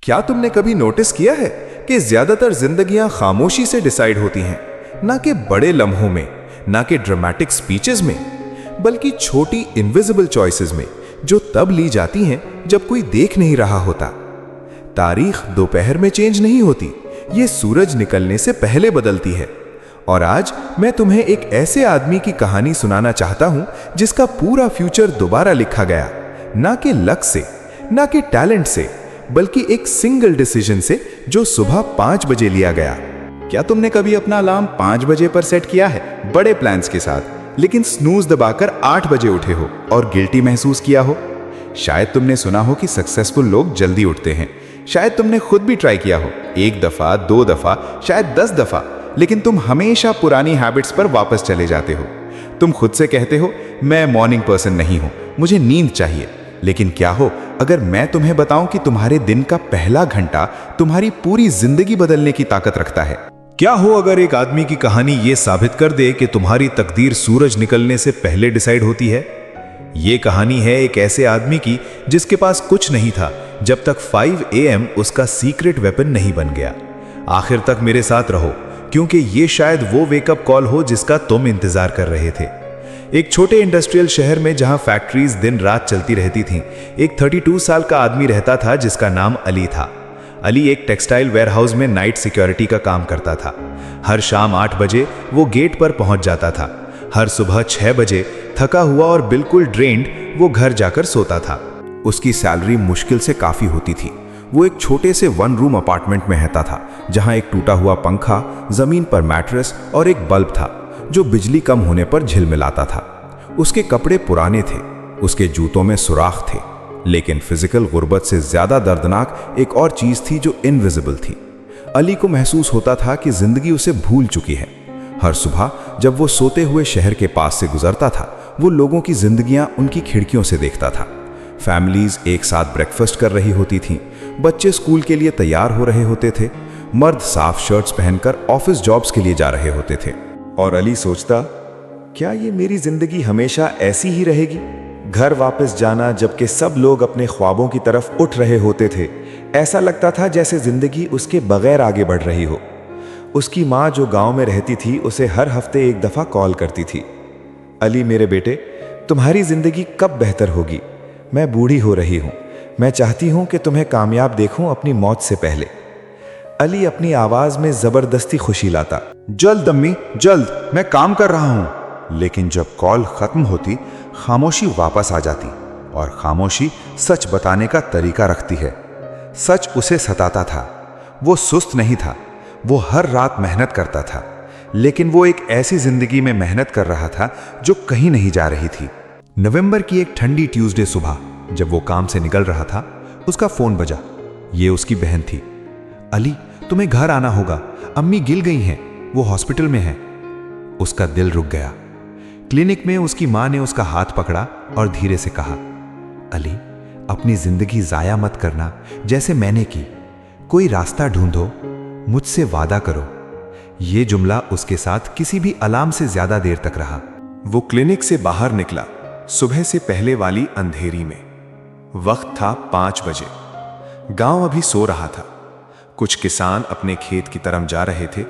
क्या तुमने कभी नोटिस किया है कि ज्यादातर जिंदगियां खामोशी से डिसाइड होती हैं, ना कि बड़े लम्हों में, ना कि ड्रामेटिक स्पीचेस में, बल्कि छोटी इनविजिबल चॉइसेस में, जो तब ली जाती हैं जब कोई देख नहीं रहा होता। तारीख दोपहर में चेंज नहीं होती, ये सूरज निकलने से पहले बदलती है। और आज मैं तुम्हें एक ऐसे आदमी की कहानी सुनाना चाहता हूं जिसका पूरा फ्यूचर दोबारा लिखा गया, ना कि लक से, ना कि टैलेंट से, बल्कि एक सिंगल डिसीजन से जो सुबह 5 बजे लिया गया। क्या तुमने कभी अपना अलार्म 5 बजे पर सेट किया है, बड़े प्लान्स के साथ, लेकिन स्नूज दबाकर 8 बजे उठे हो और गिल्टी महसूस किया हो? शायद तुमने सुना हो कि सक्सेसफुल लोग जल्दी उठते हैं। शायद तुमने खुद भी ट्राई किया हो, 1 दफा, 2 दफा, शायद 10 दफा, लेकिन तुम हमेशा पुरानी हैबिट्स पर वापस चले जाते हो। तुम खुद से कहते हो, मैं मॉर्निंग पर्सन नहीं हूं, मुझे नींद चाहिए। लेकिन क्या हो अगर मैं तुम्हें बताऊं कि तुम्हारे दिन का पहला घंटा तुम्हारी पूरी जिंदगी बदलने की ताकत रखता है? क्या हो अगर एक आदमी की कहानी ये साबित कर दे कि तुम्हारी तकदीर सूरज निकलने से पहले डिसाइड होती है? ये कहानी है एक ऐसे आदमी की जिसके पास कुछ नहीं था जब तक 5 AM उसका सीक्रेट वेपन नहीं बन गया। आखिर तक मेरे साथ रहो, क्योंकि ये शायद वो वेकअप कॉल हो जिसका तुम इंतजार कर रहे थे। एक छोटे इंडस्ट्रियल शहर में जहां फैक्ट्रीज दिन रात चलती रहती थीं, एक 32 साल का आदमी रहता था जिसका नाम अली था। अली एक टेक्सटाइल वेयरहाउस में नाइट सिक्योरिटी का काम करता था। हर शाम 8 बजे वो गेट पर पहुंच जाता था। हर सुबह 6 बजे थका हुआ और बिल्कुल ड्रेन्ड वो घर जाकर सोता था। उसकी सैलरी मुश्किल से काफी होती थी। वो एक छोटे से 1 रूम अपार्टमेंट में रहता था, जहां एक टूटा हुआ पंखा, जमीन पर मैट्रेस और एक बल्ब था जो बिजली कम होने पर झिलमिलाता था। उसके कपड़े पुराने थे, उसके जूतों में सुराख थे, लेकिन फिजिकल गुर्बत से ज्यादा दर्दनाक एक और चीज थी जो इनविजिबल थी। अली को महसूस होता था कि जिंदगी उसे भूल चुकी है। हर सुबह जब वो सोते हुए शहर के पास से गुजरता था, वो लोगों की जिंदगियां उनकी खिड़कियों से देखता था। फैमिलीज एक साथ ब्रेकफास्ट कर रही होती थीं, बच्चे स्कूल के लिए तैयार हो रहे होते थे, मर्द साफ शर्ट्स पहनकर ऑफिस जॉब्स के लिए जा रहे होते थे। और अली सोचता, क्या ये मेरी जिंदगी हमेशा ऐसी ही रहेगी? घर वापस जाना जबकि सब लोग अपने ख्वाबों की तरफ उठ रहे होते थे। ऐसा लगता था जैसे जिंदगी उसके बगैर आगे बढ़ रही हो। उसकी माँ जो गांव में रहती थी, उसे हर हफ्ते 1 दफा कॉल करती थी। अली मेरे बेटे, तुम्हारी जिंदगी कब बेहतर होगी? मैं बूढ़ी हो रही हूँ, मैं चाहती हूँ कि तुम्हें कामयाब देखूं अपनी मौत से पहले। अली अपनी आवाज में जबरदस्ती खुशी लाता, जल्द अम्मी, जल्द, मैं काम कर रहा हूं। लेकिन जब कॉल खत्म होती, खामोशी वापस आ जाती। और खामोशी सच बताने का तरीका रखती है। सच उसे सताता था। वो सुस्त नहीं था, वो हर रात मेहनत करता था, लेकिन वो एक ऐसी जिंदगी में मेहनत कर रहा था जो कहीं नहीं जा रही थी। नवंबर की एक ठंडी ट्यूसडे सुबह जब वो काम से निकल रहा था, उसका फोन बजा। ये उसकी बहन थी। अली, तुम्हें घर आना होगा, अम्मी गिर गई हैं, वो हॉस्पिटल में हैं। उसका दिल रुक गया। क्लिनिक में उसकी मां ने उसका हाथ पकड़ा और धीरे से कहा, अली, अपनी जिंदगी जाया मत करना जैसे मैंने की। कोई रास्ता ढूंढो, मुझसे वादा करो। यह जुमला उसके साथ किसी भी अलार्म से ज्यादा देर तक रहा। वो क्लिनिक से बाहर निकला, सुबह से पहले वाली अंधेरी में। वक्त था 5 बजे। गांव अभी सो रहा था। कुछ किसान अपने खेत की तरफ जा रहे थे,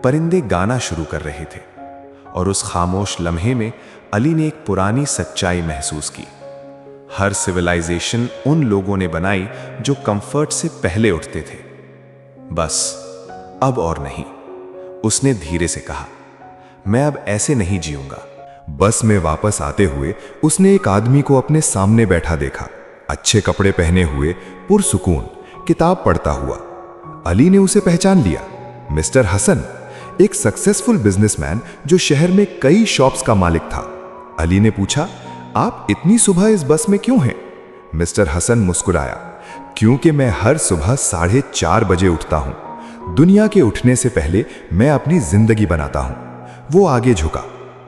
परिंदे गाना शुरू कर रहे थे। और उस खामोश लम्हे में अली ने एक पुरानी सच्चाई महसूस की। हर सिविलाइजेशन उन लोगों ने बनाई जो कंफर्ट से पहले उठते थे। बस अब और नहीं। उसने धीरे से कहा, मैं अब ऐसे नहीं जीऊंगा। बस में वापस आते हुए उसने एक आदमी को अपने सामने बैठा देखा, अच्छे कपड़े पहने हुए, पुरसुकून, किताब पढ़ता हुआ। अली ने उसे पहचान लिया। मिस्टर हसन, एक सक्सेसफुल बिजनेसमैन जो शहर में कई शॉप्स का मालिक था। अली ने पूछा, आप इतनी सुबह इस बस में क्यों हैं? मिस्टर हसन मुस्कुराया, क्योंकि मैं हर सुबह 4:30 बजे उठता हूं। दुनिया के उठने से पहले मैं अपनी जिंदगी बनाता हूं। वो आगे झुका।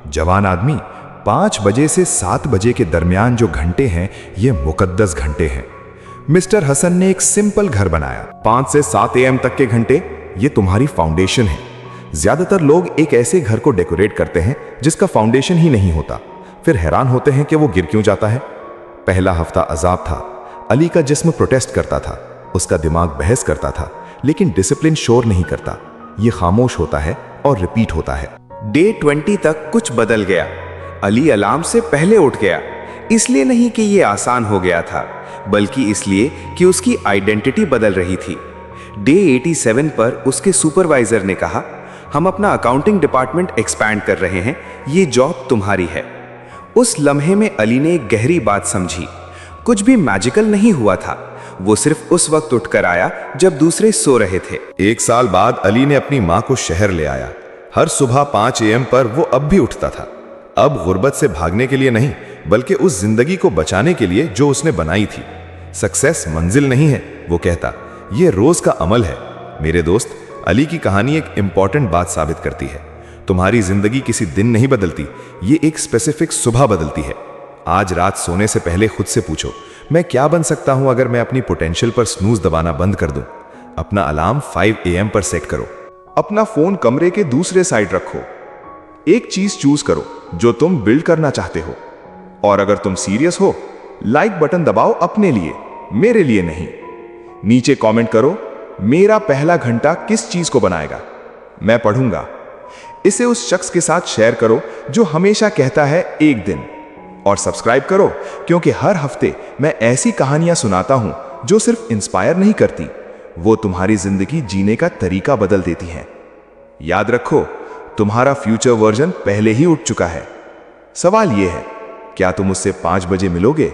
जवान आदमी, 5 बजे से 7 बजे के दरमियान जो घंटे हैं, ये मुकद्दस घंटे हैं। मिस्टर हसन ने एक सिंपल घर बनाया। 5 से 7 AM तक के घंटे, ये तुम्हारी फाउंडेशन है। ज्यादातर लोग एक ऐसे घर को डेकोरेट करते हैं जिसका फाउंडेशन ही नहीं होता, फिर हैरान होते हैं कि वो गिर क्यों जाता है। पहला हफ्ता अजाब था। अली का जिस्म प्रोटेस्ट करता था। उसका दिमाग बहस करता था, लेकिन डिसिप्लिन शोर नहीं करता। ये खामोश होता है और रिपीट होता है। डे 20 तक कुछ बदल गया। अली अलार्म से पहले उठ गया, इसलिए नहीं कि ये आसान हो गया था, बल्कि इसलिए कि उसकी आइडेंटिटी बदल रही थी। डे 87 पर उसके सुपरवाइजर ने कहा, हम अपना अकाउंटिंग डिपार्टमेंट एक्सपैंड कर रहे हैं, ये जॉब तुम्हारी है। उस लम्हे में अली ने एक गहरी बात समझी। कुछ भी मैजिकल नहीं हुआ था, वो सिर्फ उस वक्त उठकर आया जब दूसरे सो रहे थे। 1 साल बाद अली ने अपनी माँ को शहर ले आया। हर सुबह 5 AM पर वो अब भी उठता था। अब गुर्बत से भागने के लिए नहीं, बल्कि उस जिंदगी को बचाने के लिए जो उसने बनाई थी। सक्सेस मंजिल नहीं है, वो कहता, ये रोज का अमल है। मेरे दोस्त, अली की कहानी एक इंपॉर्टेंट बात साबित करती है। तुम्हारी जिंदगी किसी दिन नहीं बदलती, ये एक स्पेसिफिक सुबह बदलती है। आज रात सोने से पहले खुद से पूछो, मैं क्या बन सकता हूं अगर मैं अपनी पोटेंशियल पर स्नूज दबाना बंद कर दूं? अपना अलार्म 5 AM पर सेट करो। अपना फोन कमरे के दूसरे साइड रखो। एक चीज चूज करो जो तुम बिल्ड करना चाहते हो, और अगर तुम सीरियस हो, लाइक बटन दबाओ अपने लिए, मेरे लिए नहीं। नीचे कमेंट करो, मेरा पहला घंटा किस चीज को बनाएगा, मैं पढ़ूंगा। इसे उस शख्स के साथ शेयर करो जो हमेशा कहता है एक दिन, और सब्सक्राइब करो, क्योंकि हर हफ्ते मैं ऐसी कहानियां सुनाता हूं जो सिर्फ इंस्पायर नहीं करती, वो तुम्हारी जिंदगी जीने का तरीका बदल देती हैं। याद रखो, तुम्हारा फ्यूचर वर्जन पहले ही उठ चुका है। सवाल यह है, क्या तुम उससे 5 बजे मिलोगे?